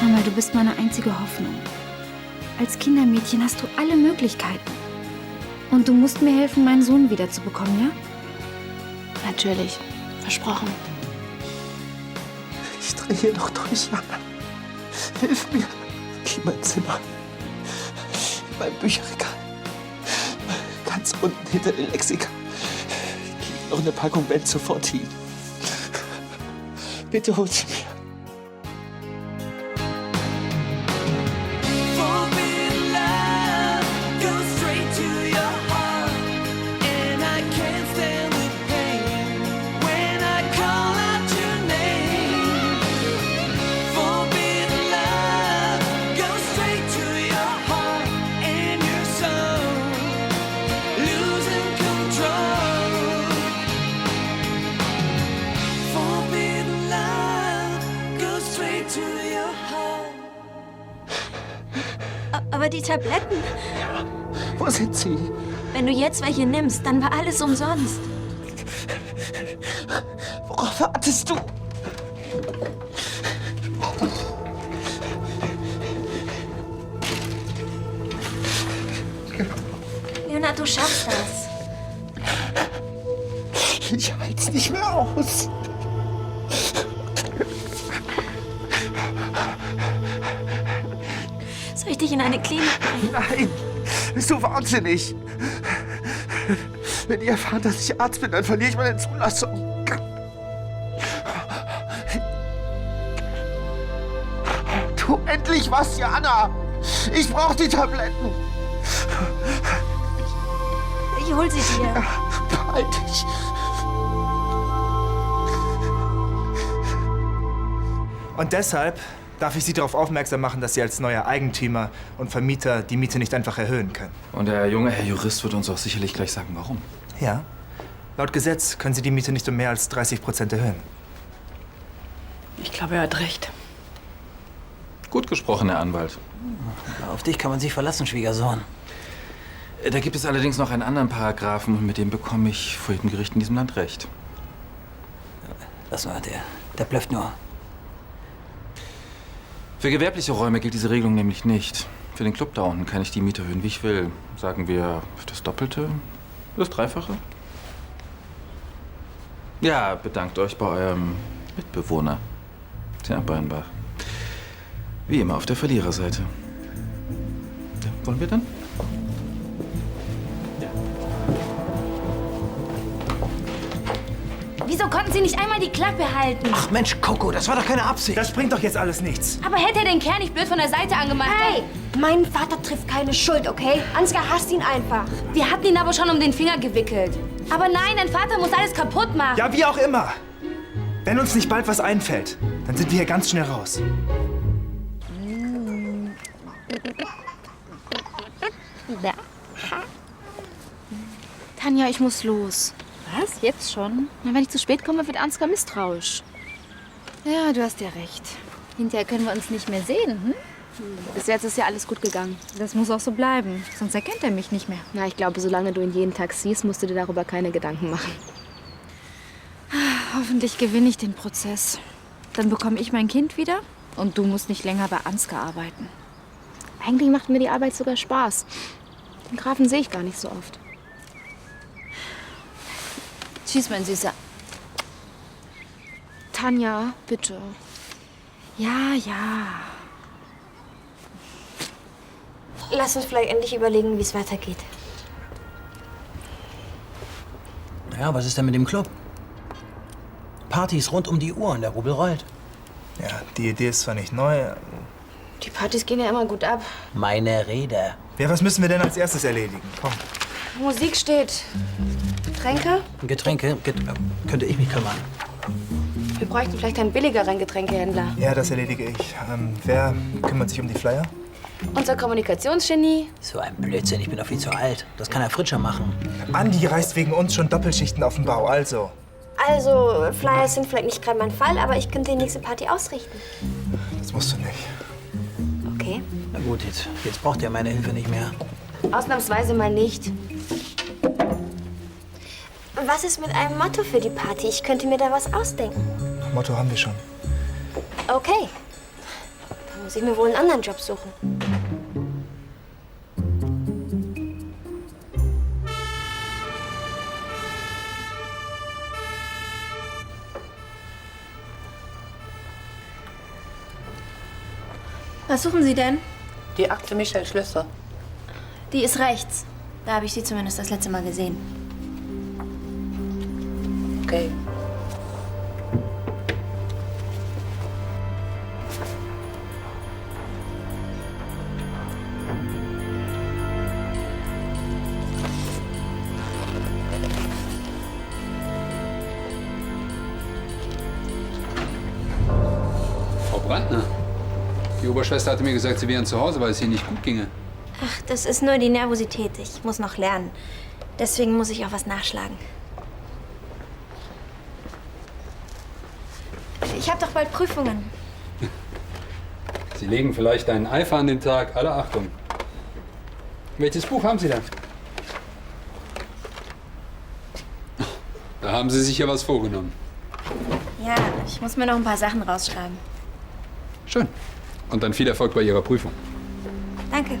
Mama, du bist meine einzige Hoffnung. Als Kindermädchen hast du alle Möglichkeiten. Und du musst mir helfen, meinen Sohn wiederzubekommen, ja? Natürlich. Versprochen. Ich drehe hier noch durch, Jana. Hilf mir. Geh in mein Zimmer. In mein Bücherregal. Ganz unten hinter den Lexika. Liegt noch eine Packung Benzofortin. Bitte hol sie mir. Aber die Tabletten, Wo sind sie? wenn du jetzt welche nimmst, dann war alles umsonst. Worauf wartest du? Leonard, du schaffst das. Ich halt's nicht mehr aus. Soll ich dich in eine Klinik bringen? Nein, bist du wahnsinnig? Wenn die erfahren, dass ich Arzt bin, dann verliere ich meine Zulassung. Tu endlich was, Jana! Ich brauche die Tabletten! Ich hol sie dir. Behalt dich! Und deshalb darf ich Sie darauf aufmerksam machen, dass Sie als neuer Eigentümer und Vermieter die Miete nicht einfach erhöhen können. Und der junge Herr Jurist wird uns auch sicherlich gleich sagen, warum. Ja. Laut Gesetz können Sie die Miete nicht um mehr als 30% erhöhen. Ich glaube, er hat recht. Gut gesprochen, Herr Anwalt. Auf dich kann man sich verlassen, Schwiegersohn. Da gibt es allerdings noch einen anderen Paragraphen und mit dem bekomme ich vor jedem Gericht in diesem Land Recht. Lass mal, der blöfft nur. Für gewerbliche Räume gilt diese Regelung nämlich nicht. Für den Club da unten kann ich die Miete erhöhen, wie ich will. Sagen wir das Doppelte, das Dreifache? Ja, bedankt euch bei eurem Mitbewohner, Herr Beinbach. Wie immer auf der Verliererseite. Ja, wollen wir dann? Wieso konnten Sie nicht einmal die Klappe halten? Ach Mensch, Coco, das war doch keine Absicht. Das bringt doch jetzt alles nichts. Aber hätte er den Kerl nicht blöd von der Seite angemacht? Hey, mein Vater trifft keine Schuld, okay? Ansgar hasst ihn einfach. Wir hatten ihn aber schon um den Finger gewickelt. Aber nein, dein Vater muss alles kaputt machen. Ja, wie auch immer. Wenn uns nicht bald was einfällt, dann sind wir hier ganz schnell raus. Tanja, ich muss los. Was? Jetzt schon? Na, wenn ich zu spät komme, wird Ansgar misstrauisch. Ja, du hast ja recht. Hinterher können wir uns nicht mehr sehen, hm? Bis jetzt ist ja alles gut gegangen. Das muss auch so bleiben, sonst erkennt er mich nicht mehr. Na, ich glaube, solange du ihn jeden Tag siehst, musst du dir darüber keine Gedanken machen. Hoffentlich gewinne ich den Prozess. Dann bekomme ich mein Kind wieder und du musst nicht länger bei Ansgar arbeiten. Eigentlich macht mir die Arbeit sogar Spaß. Den Grafen sehe ich gar nicht so oft. Tschüss, mein Süßer. Tanja, bitte. Ja, ja. Lass uns vielleicht endlich überlegen, wie es weitergeht. Ja, was ist denn mit dem Club? Partys rund um die Uhr und der Rubel rollt. Ja, die Idee ist zwar nicht neu. Die Partys gehen ja immer gut ab. Meine Rede. Ja, was müssen wir denn als erstes erledigen? Komm. Musik steht. Getränke? Getränke könnte ich mich kümmern. Wir bräuchten vielleicht einen billigeren Getränkehändler. Ja, das erledige ich. Wer kümmert sich um die Flyer? Unser Kommunikationsgenie. So ein Blödsinn, ich bin doch viel zu alt. Das kann Herr Fritscher machen. Andi reißt wegen uns schon Doppelschichten auf den Bau, also. Also, Flyers sind vielleicht nicht gerade mein Fall, aber ich könnte die nächste Party ausrichten. Das musst du nicht. Okay. Na gut, jetzt braucht er meine Hilfe nicht mehr. Ausnahmsweise mal nicht. Was ist mit einem Motto für die Party? Ich könnte mir da was ausdenken. Motto haben wir schon. Okay. Dann muss ich mir wohl einen anderen Job suchen. Was suchen Sie denn? Die Akte Michael Schlösser. Die ist rechts. Da habe ich sie zumindest das letzte Mal gesehen. Okay. Frau Brandner, die Oberschwester hatte mir gesagt, Sie wären zu Hause, weil es Ihnen nicht gut ginge. Ach, das ist nur die Nervosität. Ich muss noch lernen. Deswegen muss ich auch was nachschlagen. Ich habe doch bald Prüfungen. Sie legen vielleicht einen Eifer an den Tag. Alle Achtung. Welches Buch haben Sie denn? Da haben Sie sich ja was vorgenommen. Ja, ich muss mir noch ein paar Sachen rausschreiben. Schön. Und dann viel Erfolg bei Ihrer Prüfung. Danke.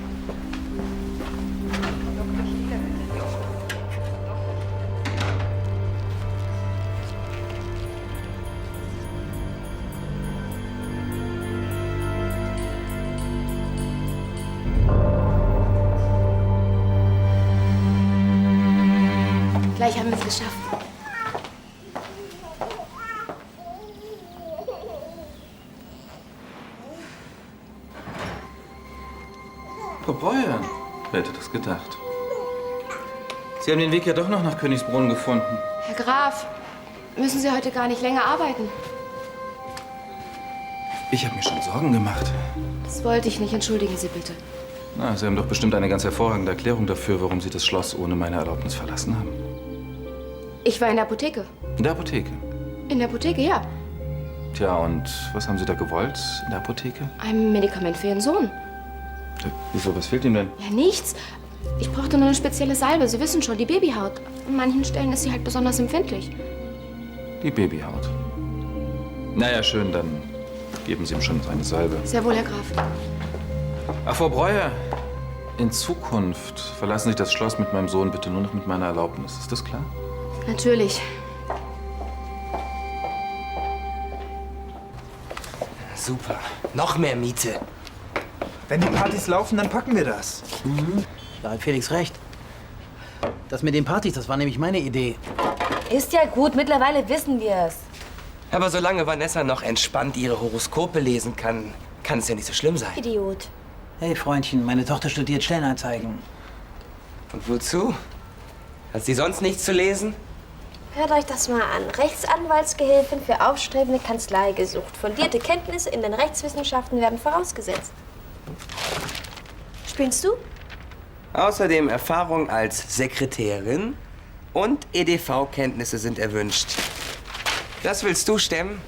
Gleich haben wir es geschafft. Frau Breuer, wer hätte das gedacht? Sie haben den Weg ja doch noch nach Königsbrunn gefunden. Herr Graf, müssen Sie heute gar nicht länger arbeiten? Ich habe mir schon Sorgen gemacht. Das wollte ich nicht. Entschuldigen Sie bitte. Na, Sie haben doch bestimmt eine ganz hervorragende Erklärung dafür, warum Sie das Schloss ohne meine Erlaubnis verlassen haben. Ich war in der Apotheke. In der Apotheke? In der Apotheke, ja. Tja, und was haben Sie da gewollt in der Apotheke? Ein Medikament für Ihren Sohn. Wieso, was fehlt ihm denn? Ja, nichts. Ich brauchte nur eine spezielle Salbe. Sie wissen schon, die Babyhaut. An manchen Stellen ist sie halt besonders empfindlich. Die Babyhaut. Naja, schön, dann geben Sie ihm schon seine Salbe. Sehr wohl, Herr Graf. Ach, Frau Breuer, in Zukunft verlassen Sie das Schloss mit meinem Sohn bitte nur noch mit meiner Erlaubnis. Ist das klar? Natürlich. Super. Noch mehr Miete. Wenn die Partys laufen, dann packen wir das. Da hat Felix recht. Das mit den Partys, das war nämlich meine Idee. Ist ja gut, mittlerweile wissen wir es. Aber solange Vanessa noch entspannt ihre Horoskope lesen kann, kann es ja nicht so schlimm sein. Idiot. Hey Freundchen, meine Tochter studiert Stellenanzeigen. Und wozu? Hat sie sonst nichts zu lesen? Hört euch das mal an. Rechtsanwaltsgehilfin für aufstrebende Kanzlei gesucht. Fundierte Kenntnisse in den Rechtswissenschaften werden vorausgesetzt. Spielst du? Außerdem Erfahrung als Sekretärin und EDV-Kenntnisse sind erwünscht. Das willst du stemmen?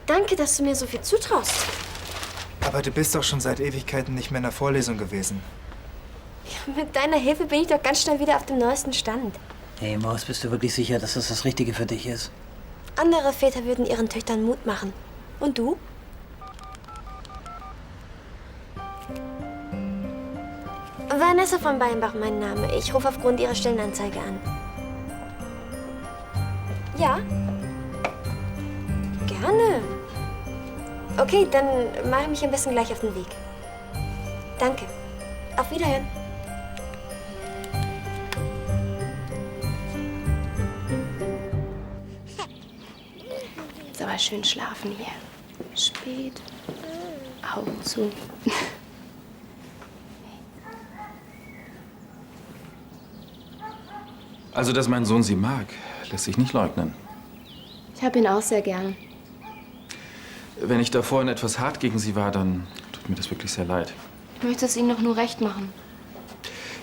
Danke, dass du mir so viel zutraust. Aber du bist doch schon seit Ewigkeiten nicht mehr in der Vorlesung gewesen. Mit deiner Hilfe bin ich doch ganz schnell wieder auf dem neuesten Stand. Hey Maus, bist du wirklich sicher, dass das Richtige für dich ist? Andere Väter würden ihren Töchtern Mut machen. Und du? Vanessa von Beinbach, mein Name. Ich rufe aufgrund Ihrer Stellenanzeige an. Ja? Gerne. Okay, dann mache ich mich am besten gleich auf den Weg. Danke. Auf Wiederhören. Ist aber schön schlafen hier. Spät. Augen zu. Also, dass mein Sohn Sie mag, lässt sich nicht leugnen. Ich habe ihn auch sehr gern. Wenn ich da vorhin etwas hart gegen Sie war, dann tut mir das wirklich sehr leid. Ich möchte es Ihnen doch nur recht machen.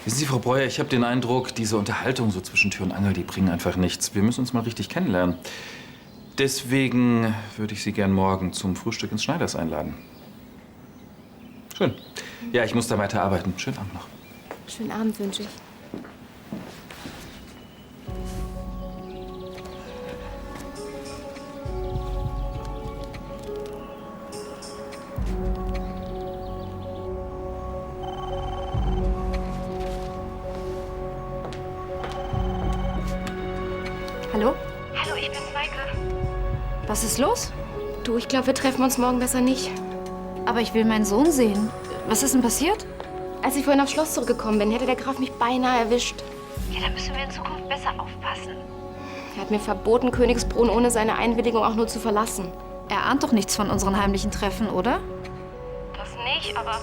Wissen Sie, Frau Breuer, ich habe den Eindruck, diese Unterhaltung so zwischen Tür und Angel, die bringen einfach nichts. Wir müssen uns mal richtig kennenlernen. Deswegen würde ich Sie gern morgen zum Frühstück ins Schneiders einladen. Schön. Ja, ich muss da weiter arbeiten. Schönen Abend noch. Schönen Abend wünsche ich. Hallo? Hallo, ich bin's, Maike. Was ist los? Du, ich glaube, wir treffen uns morgen besser nicht. Aber ich will meinen Sohn sehen. Was ist denn passiert? Als ich vorhin aufs Schloss zurückgekommen bin, hätte der Graf mich beinahe erwischt. Ja, da müssen wir in Zukunft besser aufpassen. Er hat mir verboten, Königsbrunn ohne seine Einwilligung auch nur zu verlassen. Er ahnt doch nichts von unseren heimlichen Treffen, oder? Das nicht, aber...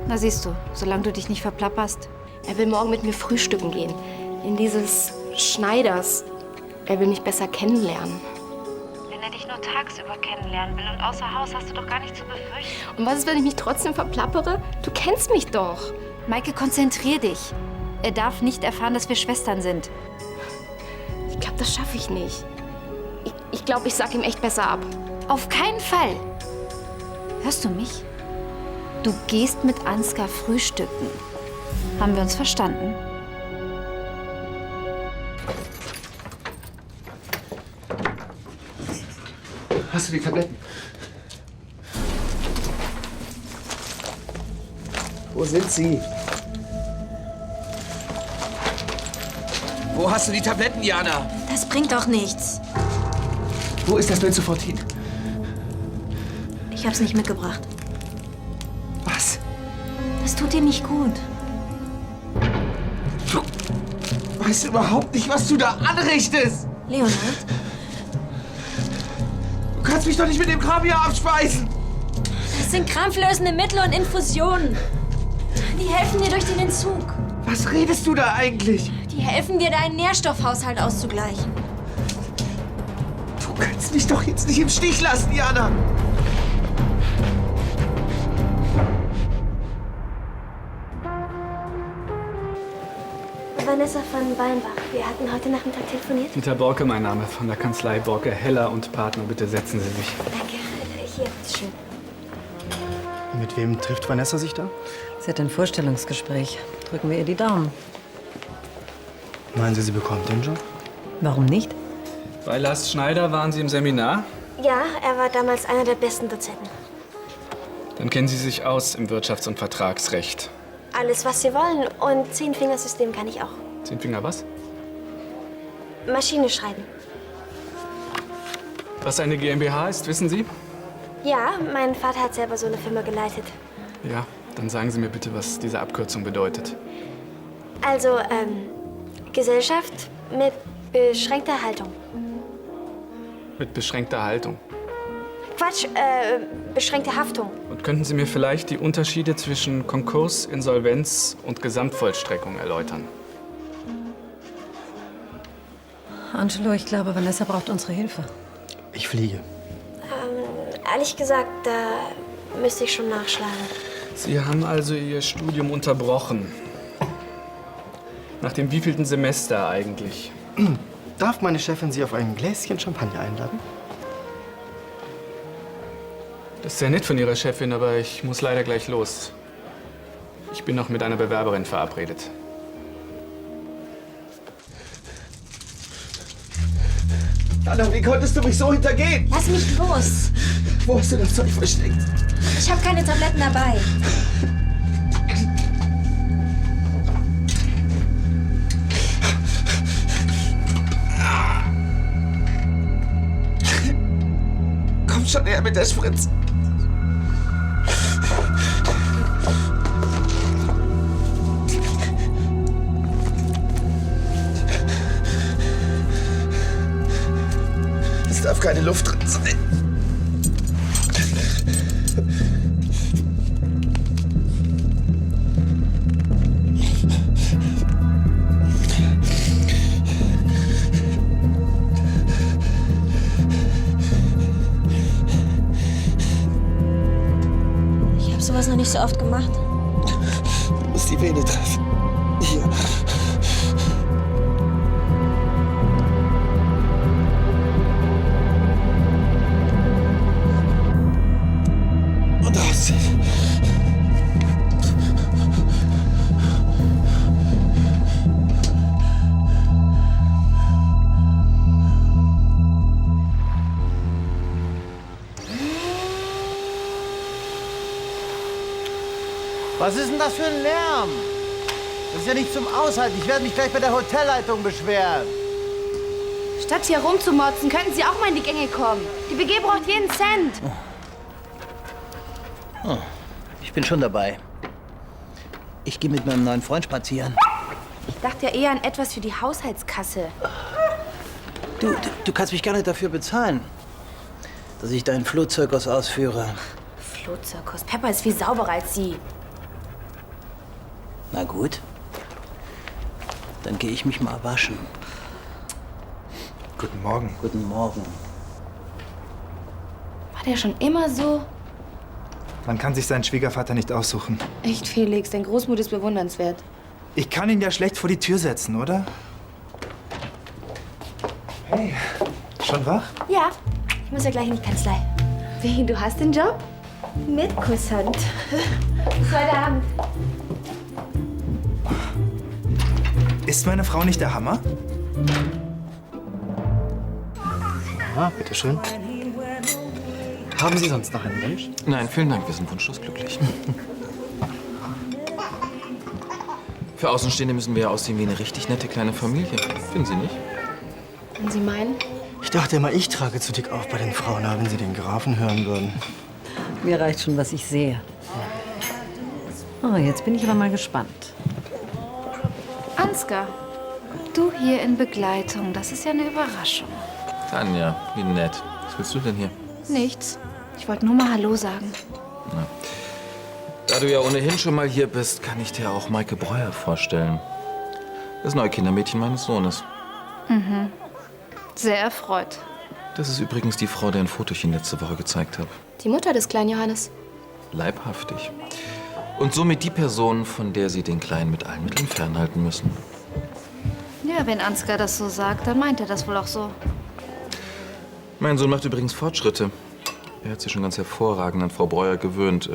Na siehst du, solange du dich nicht verplapperst. Er will morgen mit mir frühstücken gehen. In dieses Schneiders. Er will mich besser kennenlernen. Wenn er dich nur tagsüber kennenlernen will und außer Haus hast du doch gar nichts zu befürchten. Und was ist, wenn ich mich trotzdem verplappere? Du kennst mich doch. Maike, konzentrier dich. Er darf nicht erfahren, dass wir Schwestern sind. Ich glaube, das schaffe ich nicht. Ich glaube, ich sag ihm echt besser ab. Auf keinen Fall. Hörst du mich? Du gehst mit Ansgar frühstücken. Haben wir uns verstanden? Hast du die Tabletten? Wo sind sie? Wo hast du die Tabletten, Jana? Das bringt doch nichts. Wo ist das Benzofortin? Ich hab's nicht mitgebracht. Was? Das tut dir nicht gut. Du weißt überhaupt nicht, was du da anrichtest. Leonard? Du kannst mich doch nicht mit dem Kram hier abspeisen. Das sind krampflösende Mittel und Infusionen. Die helfen dir durch den Entzug. Was redest du da eigentlich? Die helfen dir, deinen Nährstoffhaushalt auszugleichen. Du kannst mich doch jetzt nicht im Stich lassen, Jana. Vanessa von Weinbach. Wir hatten heute Nachmittag telefoniert. Dieter Borke, mein Name, von der Kanzlei Borke, Heller und Partner. Bitte setzen Sie sich. Danke. Hier, bitteschön. Mit wem trifft Vanessa sich da? Sie hat ein Vorstellungsgespräch. Drücken wir ihr die Daumen. Meinen Sie, sie bekommt den Job? Warum nicht? Bei Lars Schneider waren Sie im Seminar? Ja, er war damals einer der besten Dozenten. Dann kennen Sie sich aus im Wirtschafts- und Vertragsrecht. Alles, was Sie wollen. Und 10-Fingersystem kann ich auch. 10 Finger was? Maschine schreiben. Was eine GmbH ist, wissen Sie? Ja, mein Vater hat selber so eine Firma geleitet. Ja, dann sagen Sie mir bitte, was diese Abkürzung bedeutet. Also, Gesellschaft mit beschränkter Haltung. Mit beschränkter Haltung. Quatsch, beschränkte Haftung. Und könnten Sie mir vielleicht die Unterschiede zwischen Konkurs, Insolvenz und Gesamtvollstreckung erläutern? Angelo, ich glaube, Vanessa braucht unsere Hilfe. Ich fliege. Ehrlich gesagt, da müsste ich schon nachschlagen. Sie haben also Ihr Studium unterbrochen. Nach dem wievielten Semester eigentlich? Darf meine Chefin Sie auf ein Gläschen Champagner einladen? Das ist sehr nett von Ihrer Chefin, aber ich muss leider gleich los. Ich bin noch mit einer Bewerberin verabredet. Anna, wie konntest du mich so hintergehen? Lass mich los. Wo hast du das Zeug versteckt? Ich habe keine Tabletten dabei. Komm schon her mit der Spritze. Es darf keine Luft drin sein. Ich habe sowas noch nicht so oft gemacht. Du musst die Vene treffen. Hier. Und rausziehen. Was ist denn das für ein Lärm? Das ist ja nicht zum Aushalten. Ich werde mich gleich bei der Hotelleitung beschweren. Statt hier rumzumotzen, könnten Sie auch mal in die Gänge kommen. Die BG braucht jeden Cent. Oh, ich bin schon dabei. Ich gehe mit meinem neuen Freund spazieren. Ich dachte ja eher an etwas für die Haushaltskasse. Du kannst mich gerne dafür bezahlen, dass ich deinen Flohzirkus ausführe. Flohzirkus. Pepper ist viel sauberer als Sie. Na gut. Dann gehe ich mich mal waschen. Guten Morgen. Guten Morgen. War der schon immer so? Man kann sich seinen Schwiegervater nicht aussuchen. Echt, Felix. Dein Großmut ist bewundernswert. Ich kann ihn ja schlecht vor die Tür setzen, oder? Hey, schon wach? Ja, ich muss ja gleich in die Kanzlei. Wie, du hast den Job? Mit Kusshand. Bis heute Abend. Ist meine Frau nicht der Hammer? Ja, bitteschön. Haben Sie sonst noch einen Wunsch? Nein, vielen Dank, wir sind wunschlos glücklich. Für Außenstehende müssen wir ja aussehen wie eine richtig nette kleine Familie. Finden Sie nicht? Und Sie meinen? Ich dachte immer, ich trage zu dick auf bei den Frauen, wenn Sie den Grafen hören würden. Mir reicht schon, was ich sehe. Oh, jetzt bin ich aber mal gespannt. Ansgar, du hier in Begleitung, das ist ja eine Überraschung. Tanja, wie nett. Was willst du denn hier? Nichts. Ich wollte nur mal Hallo sagen. Na. Da du ja ohnehin schon mal hier bist, kann ich dir auch Maike Breuer vorstellen. Das neue Kindermädchen meines Sohnes. Mhm. Sehr erfreut. Das ist übrigens die Frau, deren Foto ich Ihnen letzte Woche gezeigt habe. Die Mutter des kleinen Johannes. Leibhaftig. Und somit die Person, von der Sie den Kleinen mit allen Mitteln fernhalten müssen. Ja, wenn Ansgar das so sagt, dann meint er das wohl auch so. Mein Sohn macht übrigens Fortschritte. Er hat sich schon ganz hervorragend an Frau Breuer gewöhnt.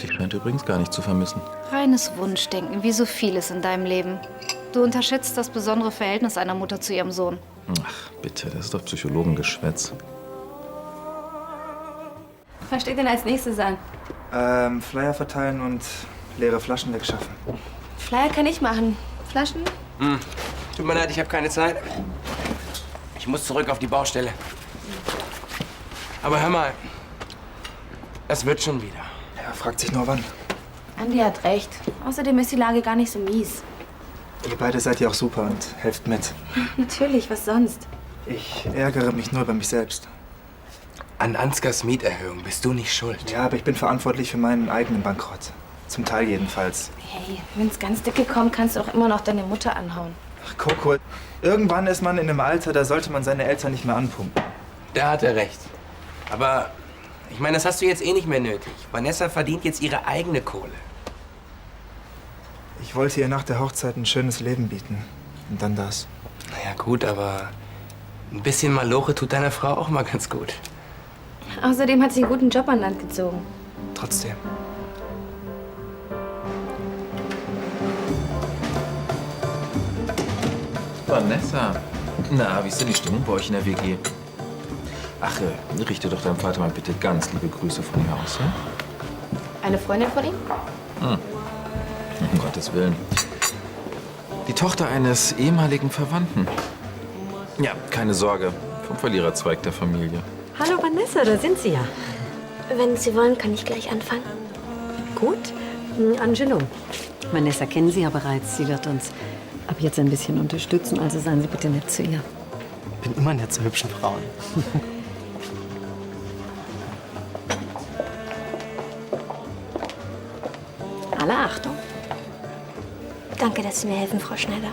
Die scheint übrigens gar nicht zu vermissen. Reines Wunschdenken, wie so vieles in deinem Leben. Du unterschätzt das besondere Verhältnis einer Mutter zu ihrem Sohn. Ach, bitte, das ist doch Psychologengeschwätz. Was steht denn als nächstes an? Flyer verteilen und leere Flaschen wegschaffen. Flyer kann ich machen. Flaschen? Tut mir leid, ich habe keine Zeit. Ich muss zurück auf die Baustelle. Aber hör mal, es wird schon wieder. Ja, fragt sich nur wann. Andi hat recht. Außerdem ist die Lage gar nicht so mies. Ihr beide seid ja auch super und helft mit. Natürlich, was sonst? Ich ärgere mich nur über mich selbst. An Ansgars Mieterhöhung bist du nicht schuld. Ja, aber ich bin verantwortlich für meinen eigenen Bankrott. Zum Teil jedenfalls. Hey, wenn's ganz dicke kommt, kannst du auch immer noch deine Mutter anhauen. Ach, Coco, irgendwann ist man in einem Alter, da sollte man seine Eltern nicht mehr anpumpen. Da hat er recht. Aber ich meine, das hast du jetzt eh nicht mehr nötig. Vanessa verdient jetzt ihre eigene Kohle. Ich wollte ihr nach der Hochzeit ein schönes Leben bieten. Und dann das. Naja, gut, aber ein bisschen Maloche tut deiner Frau auch mal ganz gut. Außerdem hat sie einen guten Job an Land gezogen. Trotzdem. Vanessa. Na, wie ist denn die Stimmung bei euch in der WG? Ach, richte doch deinem Vater mal bitte ganz liebe Grüße von mir aus, ja? Eine Freundin von ihm? Um Gottes Willen. Die Tochter eines ehemaligen Verwandten. Ja, keine Sorge. Vom Verliererzweig der Familie. Hallo Vanessa, da sind Sie ja. Wenn Sie wollen, kann ich gleich anfangen. Gut. Angelo, Vanessa kennen Sie ja bereits. Sie wird uns ab jetzt ein bisschen unterstützen, also seien Sie bitte nett zu ihr. Ich bin immer nett zu hübschen Frauen. Alle Achtung. Danke, dass Sie mir helfen, Frau Schneider.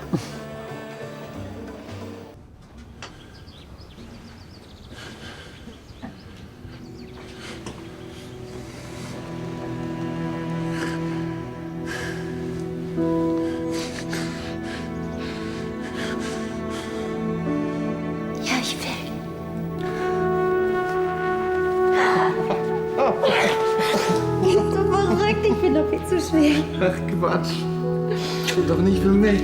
Ja, ich will. Du verrückt, ich bin doch viel zu schwer. Ach, Quatsch. Doch nicht für mich.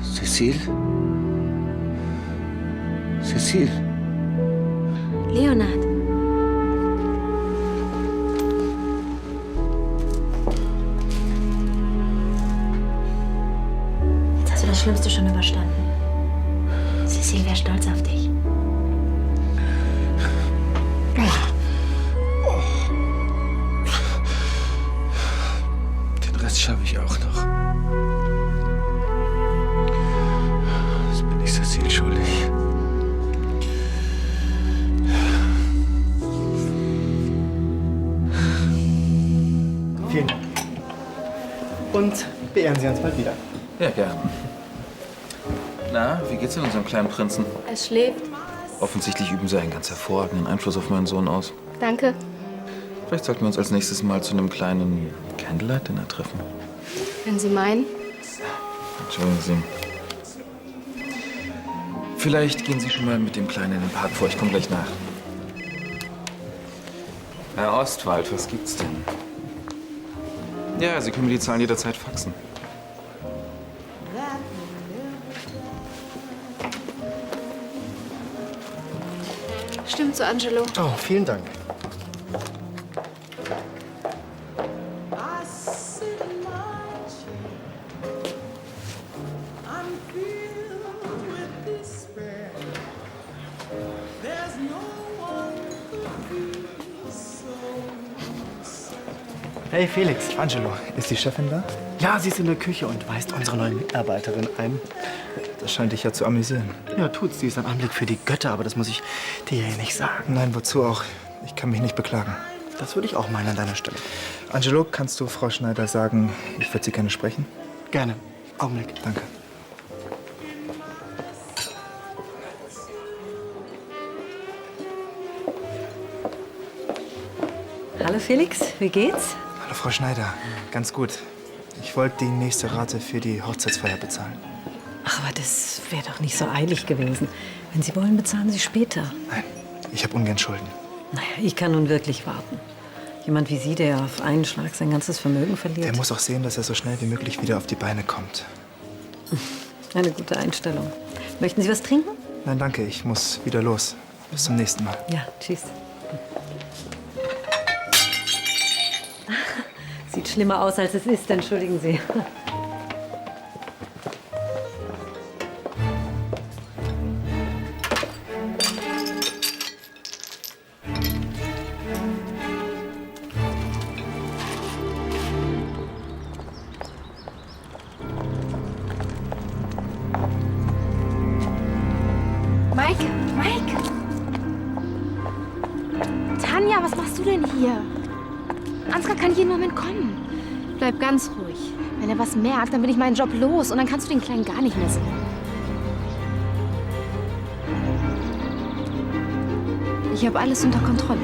Cécile? Cécile? Leonard. Schlimmste schon überstanden. Cecile wäre stolz auf dich. Den Rest schaffe ich auch noch. Das bin ich Cecile schuldig. Vielen Dank. Und beehren Sie uns bald wieder. Ja, gern. Na, wie geht's denn unserem kleinen Prinzen? Er schläft. Offensichtlich üben sie einen ganz hervorragenden Einfluss auf meinen Sohn aus. Danke. Vielleicht sollten wir uns als nächstes mal zu einem kleinen Candlelight-Dinner treffen. Wenn Sie meinen. Entschuldigen Sie. Vielleicht gehen Sie schon mal mit dem Kleinen in den Park vor. Ich komme gleich nach. Herr Ostwald, was gibt's denn? Ja, Sie können mir die Zahlen jederzeit faxen. Stimmt so, Angelo. Oh, vielen Dank. Hey Felix. Angelo, ist die Chefin da? Ja, sie ist in der Küche und weist unsere neue Mitarbeiterin ein. Das scheint dich ja zu amüsieren. Ja, tut's. Sie ist ein Anblick für die Götter, aber das muss ich dir ja nicht sagen. Nein, wozu auch? Ich kann mich nicht beklagen. Das würde ich auch meinen an deiner Stelle. Angelo, kannst du Frau Schneider sagen, ich würde sie gerne sprechen? Gerne. Augenblick. Danke. Hallo Felix, wie geht's? Hallo Frau Schneider, ganz gut. Ich wollte die nächste Rate für die Hochzeitsfeier bezahlen. Ach, aber das wäre doch nicht so eilig gewesen. Wenn Sie wollen, bezahlen Sie später. Nein, ich habe ungern Schulden. Naja, ich kann nun wirklich warten. Jemand wie Sie, der auf einen Schlag sein ganzes Vermögen verliert. Der muss auch sehen, dass er so schnell wie möglich wieder auf die Beine kommt. Eine gute Einstellung. Möchten Sie was trinken? Nein, danke, ich muss wieder los. Bis zum nächsten Mal. Ja, tschüss. Sieht schlimmer aus, als es ist. Entschuldigen Sie. Mike! Tanja, was machst du denn hier? Ansgar kann jeden Moment kommen. Bleib ganz ruhig. Wenn er was merkt, dann bin ich meinen Job los und dann kannst du den Kleinen gar nicht mehr sehen. Ich habe alles unter Kontrolle.